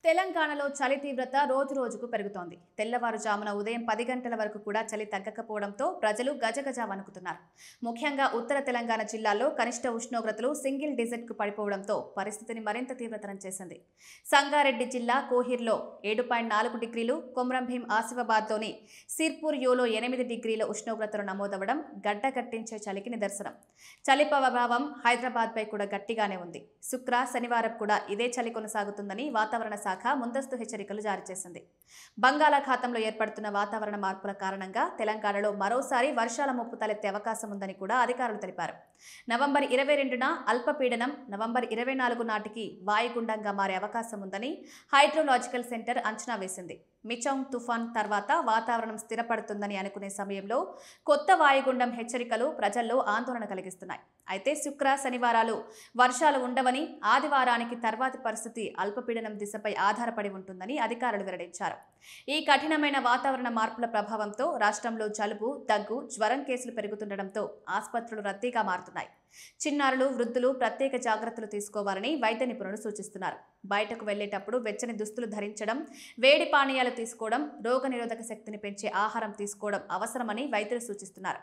తెలంగాణలో చలి తీవ్రత రోజురోజుకు పెరుగుతోంది. తెల్లవారుజామున ఉదయం 10 గంటల వరకు కూడా చలి తగ్గకపోవడంతో ప్రజలు గజగజ వణుకుతున్నారు. ముఖ్యంగా ఉత్తర తెలంగాణ జిల్లాల్లో కనిష్ట ఉష్ణోగ్రతలు సింగిల్ డిజిట్కు పడిపోవడంతో పరిస్థితిని మరింత తీవ్రతరం చేసింది. సంగారెడ్డి జిల్లా కోహిర్లో 7.4 డిగ్రీలు, కొమ్రంభీం ఆసిఫాబాద్లోని సిర్పూర్ యోలో 8 డిగ్రీల ఉష్ణోగ్రతలు నమోదవడం గడ్డకట్టించే చలికి నిదర్శనం. చలి ప్రభావం హైదరాబాద్పై కూడా గట్టిగానే ఉంది. శుక్ర, శనివారం కూడా ఇదే చలి కొనసాగుతుందని వాతావరణ శాఖ ముందస్తు హెచ్చరికలు జారీ చేసింది. బంగాళాఖాతంలో ఏర్పడుతున్న వాతావరణ మార్పుల కారణంగా తెలంగాణలో మరోసారి వర్షాల ముప్పు తలెత్తే అవకాశం ఉందని కూడా అధికారులు తెలిపారు. నవంబర్ 22న అల్పపీడనం, నవంబర్ 24 నాటికి వాయుగుండంగా మారే అవకాశం ఉందని హైడ్రోలాజికల్ సెంటర్ అంచనా వేసింది. మిచౌంగ్ తుఫాన్ తర్వాత వాతావరణం స్థిరపడుతుందని అనుకునే సమయంలో కొత్త వాయుగుండం హెచ్చరికలు ప్రజల్లో ఆందోళన కలిగిస్తున్నాయి. అయితే శుక్ర, శనివారాలు వర్షాలు ఉండవని, ఆదివారానికి తర్వాతి పరిస్థితి అల్పపీడనం దిశపై ఆధారపడి ఉంటుందని అధికారులు వెల్లడించారు. ఈ కఠినమైన వాతావరణ మార్పుల ప్రభావంతో రాష్ట్రంలో జలుబు, దగ్గు, జ్వరం కేసులు పెరుగుతుండటంతో ఆసుపత్రులు రద్దీగా మారుతున్నాయి. చిన్నారులు, వృద్ధులు ప్రత్యేక జాగ్రత్తలు తీసుకోవాలని వైద్య నిపుణులు సూచిస్తున్నారు. బయటకు వెళ్లేటప్పుడు వెచ్చని దుస్తులు ధరించడం, వేడి పానీయాలు తీసుకోవడం, రోగనిరోధక శక్తిని పెంచే ఆహారం తీసుకోవడం అవసరమని వైద్యులు సూచిస్తున్నారు.